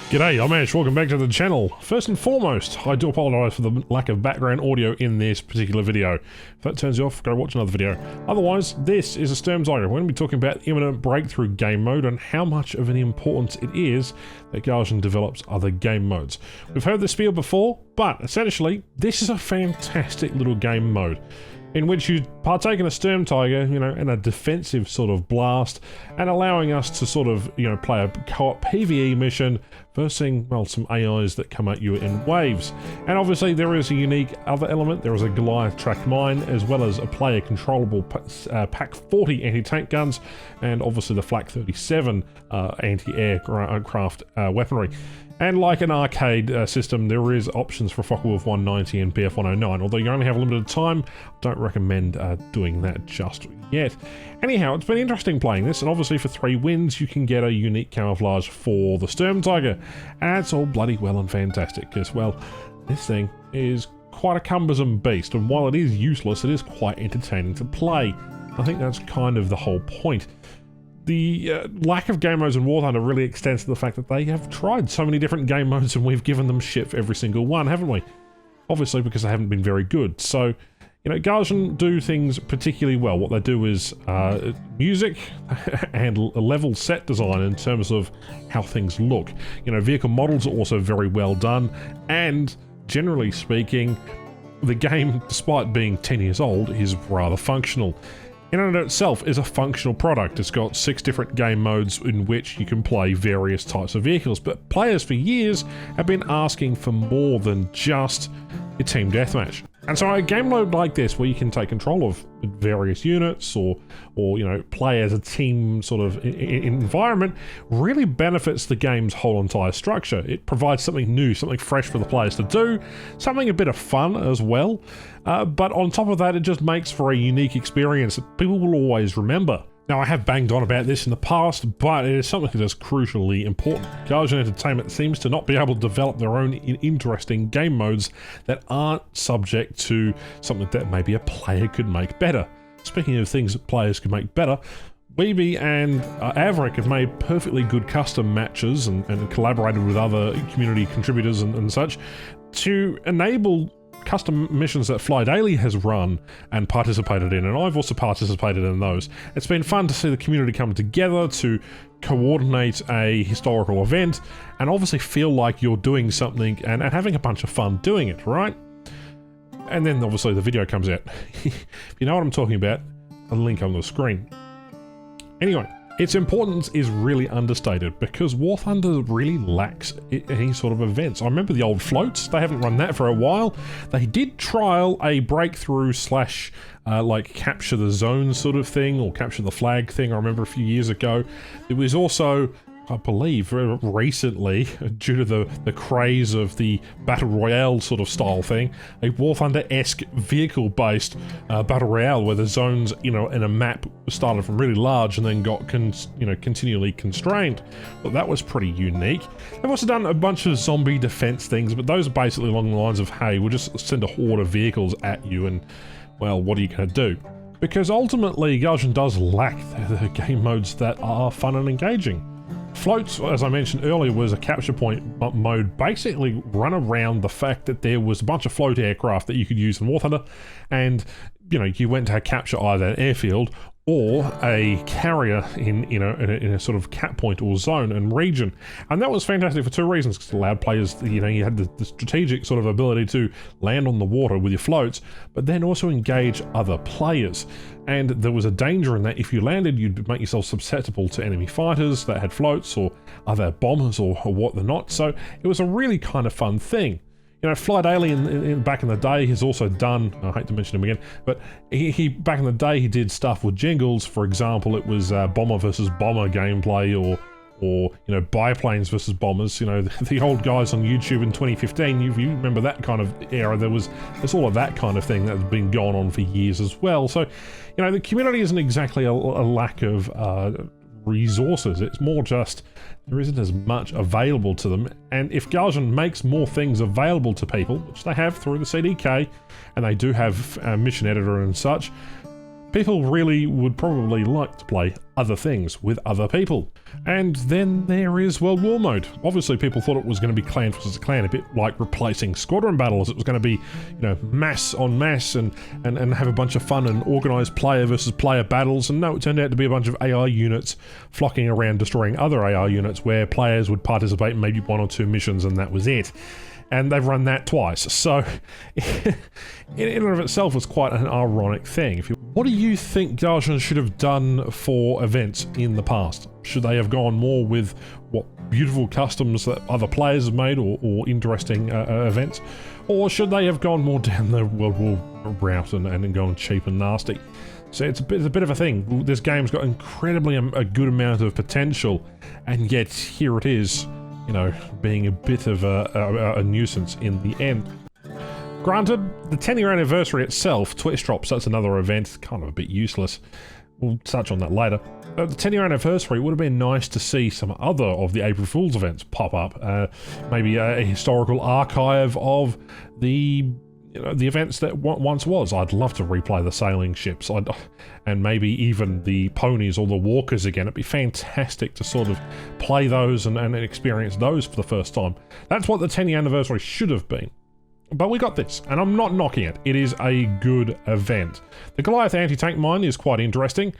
G'day, I'm Ash, welcome back to the channel. First and foremost, I do apologise for the lack of background audio in this particular video. If that turns you off, go watch another video. Otherwise, this is a Sturmtiger. We're going to be talking about Imminent Breakthrough game mode and how much of an importance it is that Gaijin develops other game modes. We've heard this spiel before, but essentially, this is a fantastic little game mode in which you partake in a Sturmtiger, in a defensive sort of blast, and allowing us to sort of, play a co-op PvE mission versus, well, some AIs that come at you in waves. And obviously there is a unique other element. There is a Goliath tracked mine, as well as a player controllable Pack 40 anti-tank guns, and obviously the Flak 37 anti-aircraft weaponry. And like an arcade system, there is options for Focke-Wulf 190 and BF 109. Although you only have a limited time, don't recommend doing that just yet. Anyhow, it's been interesting playing this, and obviously for 3 wins, you can get a unique camouflage for the Sturmtiger. And it's all bloody well and fantastic, because, well, this thing is quite a cumbersome beast, and while it is useless, it is quite entertaining to play. I think that's kind of the whole point. The lack of game modes in War Thunder really extends to the fact that they have tried so many different game modes and we've given them shit for every single one, haven't we? Obviously because they haven't been very good. So, Gaijin do things particularly well. What they do is music and level set design in terms of how things look. Vehicle models are also very well done, and generally speaking, the game, despite being 10 years old, is rather functional. In and of itself is a functional product. It's got 6 different game modes in which you can play various types of vehicles, but players for years have been asking for more than just a team deathmatch. And so a game mode like this, where you can take control of various units or play as a team sort of environment, really benefits the game's whole entire structure. It provides something new, something fresh for the players to do, something a bit of fun as well. But on top of that, it just makes for a unique experience that people will always remember. Now, I have banged on about this in the past, but it is something that is crucially important. Gaijin Entertainment seems to not be able to develop their own interesting game modes that aren't subject to something that maybe a player could make better. Speaking of things that players could make better, Weeby and Averick have made perfectly good custom matches and collaborated with other community contributors and such to enable custom missions that Fly Daily has run and participated in, and I've also participated in those. It's been fun to see the community come together to coordinate a historical event and obviously feel like you're doing something and having a bunch of fun doing it, right? And then obviously the video comes out. If you know what I'm talking about, a link on the screen. Anyway, its importance is really understated because War Thunder really lacks any sort of events. I remember the old floats, they haven't run that for a while. They did trial a breakthrough slash like capture the zone sort of thing, or capture the flag thing, I remember a few years ago. It was also, I believe, recently, due to the craze of the Battle Royale sort of style thing, a War Thunder-esque vehicle-based Battle Royale where the zones, in a map started from really large and then got, continually constrained. But that was pretty unique. They've also done a bunch of zombie defense things, but those are basically along the lines of, hey, we'll just send a horde of vehicles at you and, well, what are you going to do? Because ultimately, Gaijin does lack the game modes that are fun and engaging. Floats, as I mentioned earlier, was a capture point mode basically run around the fact that there was a bunch of float aircraft that you could use in War Thunder, and you went to capture either an airfield or a carrier in a sort of cap point or zone and region. And that was fantastic for 2 reasons, because it allowed players, you had the strategic sort of ability to land on the water with your floats, but then also engage other players. And there was a danger in that if you landed, you'd make yourself susceptible to enemy fighters that had floats or other bombers or whatnot. So it was a really kind of fun thing. Fly Daily back in the day has also done, I hate to mention him again, but he back in the day he did stuff with jingles. For example, it was bomber versus bomber gameplay, or biplanes versus bombers. The old guys on YouTube in 2015, if you remember that kind of era, there's all of that kind of thing that has been going on for years as well. So, the community isn't exactly a lack of resources. It's more just there isn't as much available to them, and if Gaijin makes more things available to people, which they have through the CDK, and they do have a mission editor and such, people really would probably like to play other things with other people. And then there is World War mode. Obviously people thought it was going to be clan versus clan, a bit like replacing squadron battles. It was going to be, you know, mass on mass and have a bunch of fun and organised player versus player battles. And no, it turned out to be a bunch of AI units flocking around destroying other AI units where players would participate in maybe 1 or 2 missions and that was it. And they've run that twice, so in and of itself was quite an ironic thing. What do you think Gaijin should have done for events in the past? Should they have gone more with what beautiful customs that other players have made or interesting events? Or should they have gone more down the World War route and gone cheap and nasty? So it's a bit of a thing. This game's got incredibly a good amount of potential, and yet here it is, you know, being a bit of a nuisance in the end. Granted, the 10-year anniversary itself, Twitch drops, that's another event, kind of a bit useless. We'll touch on that later. The 10-year anniversary would have been nice to see some other of the April Fool's events pop up. Maybe a historical archive of the events that once was. I'd love to replay the sailing ships, and maybe even the ponies or the walkers again. It'd be fantastic to sort of play those and experience those for the first time. That's what the 10-year anniversary should have been. But we got this, and I'm not knocking it. It is a good event. The Goliath anti-tank mine is quite interesting.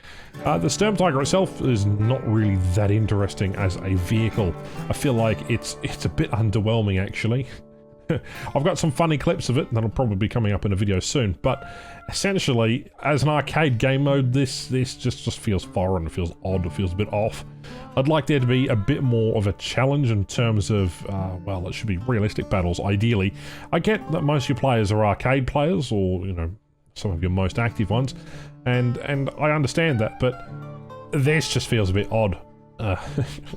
The Sturmtiger itself is not really that interesting as a vehicle. I feel like it's a bit underwhelming, actually. I've got some funny clips of it that'll probably be coming up in a video soon, but essentially, as an arcade game mode, this just feels foreign, it feels odd, it feels a bit off. I'd like there to be a bit more of a challenge in terms of, well, it should be realistic battles, ideally. I get that most of your players are arcade players, or, you know, some of your most active ones, and I understand that, but this just feels a bit odd.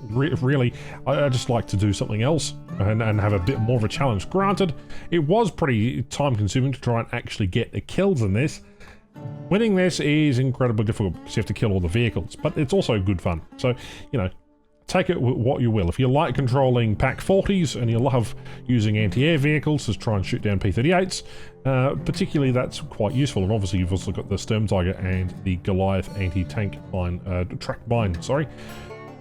Really, I just like to do something else and have a bit more of a challenge. Granted, it was pretty time consuming to try and actually get the kills in this. Winning this is incredibly difficult because you have to kill all the vehicles, but it's also good fun. So, you know, take it with what you will. If you like controlling Pack 40s and you love using anti-air vehicles to try and shoot down P-38s, particularly that's quite useful. And obviously you've also got the Sturmtiger and the Goliath anti-tank mine, track mine, sorry.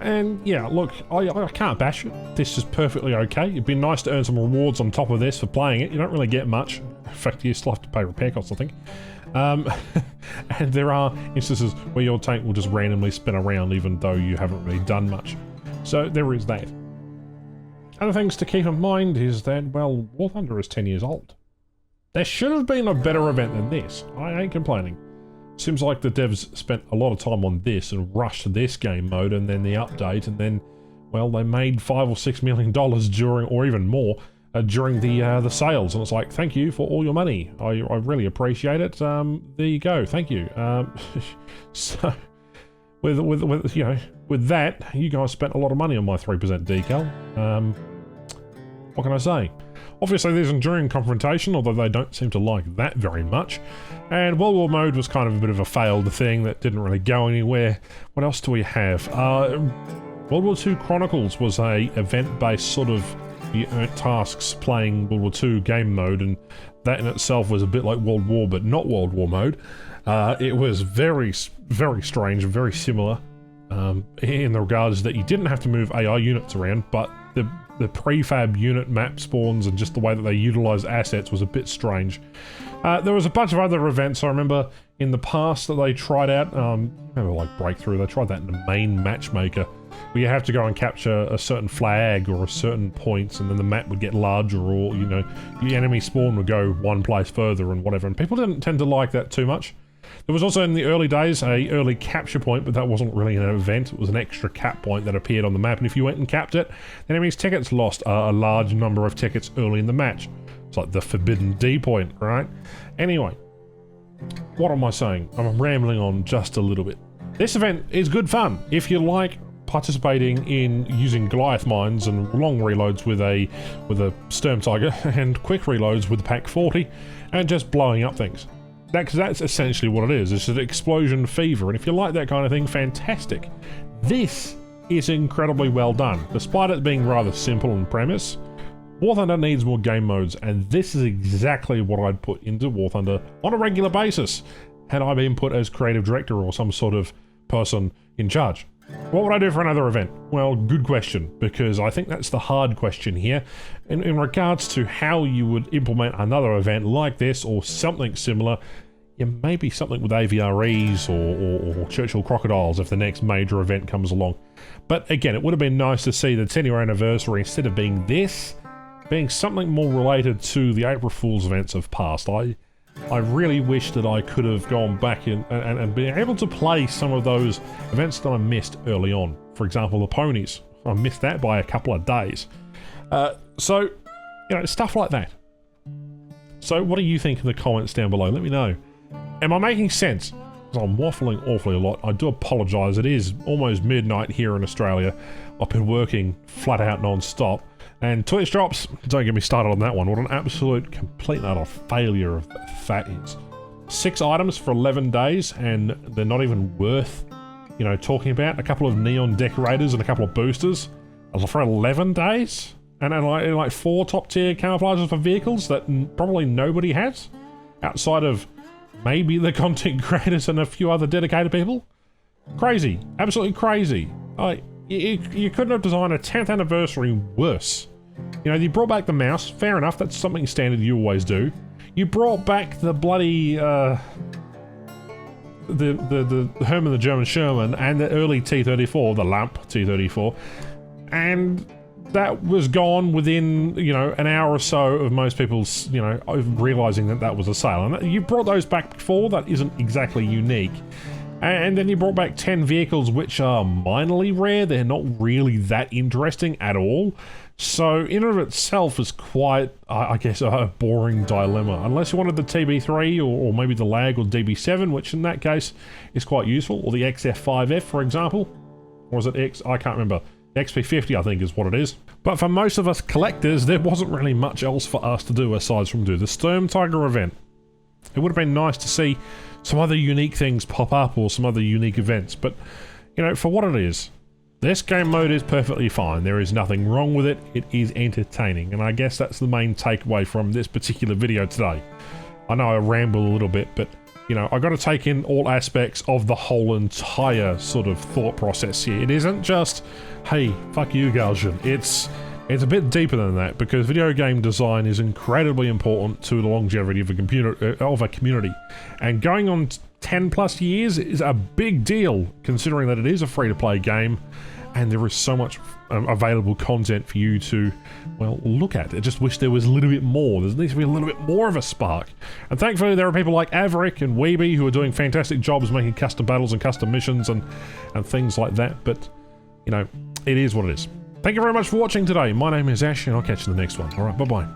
And yeah, look, I can't bash it. This is perfectly okay. It'd be nice to earn some rewards on top of this for playing it. You don't really get much. In fact, you still have to pay repair costs, I think. And there are instances where your tank will just randomly spin around even though you haven't really done much. So there is that. Other things to keep in mind is that, well, War Thunder is 10 years old. There should have been a better event than this. I ain't complaining. Seems like the devs spent a lot of time on this and rushed this game mode and then the update, and then, well, they made $5 or $6 million during, or even more, during the sales, and it's like, thank you for all your money. I really appreciate it. There you go. Thank you. So, with you know, with that, you guys spent a lot of money on my 3% decal. What can I say? Obviously there's enduring confrontation, although they don't seem to like that very much. And World War mode was kind of a bit of a failed thing that didn't really go anywhere. What else do we have? World War II Chronicles was a event-based sort of, you earned tasks playing World War II game mode, and that in itself was a bit like World War, but not World War mode. It was very, very strange and very similar in the regards that you didn't have to move AI units around, but the prefab unit map spawns and just the way that they utilized assets was a bit strange. There was a bunch of other events I remember in the past that they tried out. Remember, like Breakthrough, they tried that in the main matchmaker, where you have to go and capture a certain flag or a certain point, and then the map would get larger, or, you know, the enemy spawn would go one place further and whatever, and people didn't tend to like that too much. There was also in the early days a early capture point, but that wasn't really an event. It was an extra cap point that appeared on the map, and if you went and capped it, the enemy's tickets lost a large number of tickets early in the match. It's like the forbidden D point, right? Anyway, what am I saying? I'm rambling on just a little bit. This event is good fun if you like participating in using Goliath mines and long reloads with a Sturmtiger and quick reloads with the Pack 40 and just blowing up things. That's essentially what it is. It's an explosion fever, and if you like that kind of thing, fantastic. This is incredibly well done. Despite it being rather simple in premise, War Thunder needs more game modes, and this is exactly what I'd put into War Thunder on a regular basis. had I been put as creative director or some sort of person in charge? What would I do for another event? Well, good question, because I think that's the hard question here. In regards to how you would implement another event like this or something similar, yeah, maybe something with AVREs or Churchill Crocodiles if the next major event comes along. But again, it would have been nice to see the 10-year anniversary, instead of being this, being something more related to the April Fool's events of past. I really wish that I could have gone back and been able to play some of those events that I missed early on. For example, the ponies. I missed that by a couple of days. So, you know, stuff like that. So what do you think in the comments down below? Let me know. Am I making sense? Because I'm waffling awfully a lot. I do apologise. It is almost midnight here in Australia. I've been working flat out non-stop. And Twitch drops, don't get me started on that one. What an absolute, complete and utter failure that is. 6 items for 11 days, and they're not even worth, you know, talking about. A couple of neon decorators and a couple of boosters for 11 days? And then like 4 top-tier camouflages for vehicles that probably nobody has? Outside of maybe the content creators and a few other dedicated people? Crazy. Absolutely crazy. You couldn't have designed a 10th anniversary worse. You know, you brought back the mouse, fair enough, that's something standard you always do. You brought back the bloody, the Herman the German Sherman and the early T-34, the Lamp T-34, and that was gone within, you know, an hour or so of most people's, you know, realising that that was a sale. And you brought those back before, that isn't exactly unique. And then you brought back 10 vehicles which are minorly rare, they're not really that interesting at all. So in and of itself is quite, I guess, a boring dilemma. Unless you wanted the TB3 or maybe the LAG or DB7, which in that case is quite useful, or the XF5F for example. Or is it X? I can't remember. XP50 I think is what it is. But for most of us collectors, there wasn't really much else for us to do aside from do the Sturmtiger event. It would have been nice to see some other unique things pop up or some other unique events, but, you know, for what it is, this game mode is perfectly fine. There is nothing wrong with it. It is entertaining, and I guess that's the main takeaway from this particular video today. I know I ramble a little bit, but, you know, I got to take in all aspects of the whole entire sort of thought process here. It isn't just, hey, fuck you, Gaijin. It's a bit deeper than that, because video game design is incredibly important to the longevity of a community. And going on 10 plus years is a big deal, considering that it is a free-to-play game, and there is so much available content for you to, well, look at. I just wish there was a little bit more. There needs to be a little bit more of a spark. And thankfully there are people like Averick and Weeby who are doing fantastic jobs making custom battles and custom missions and things like that, but, you know, it is what it is. Thank you very much for watching today. My name is Ash, and I'll catch you in the next one. Alright, bye-bye.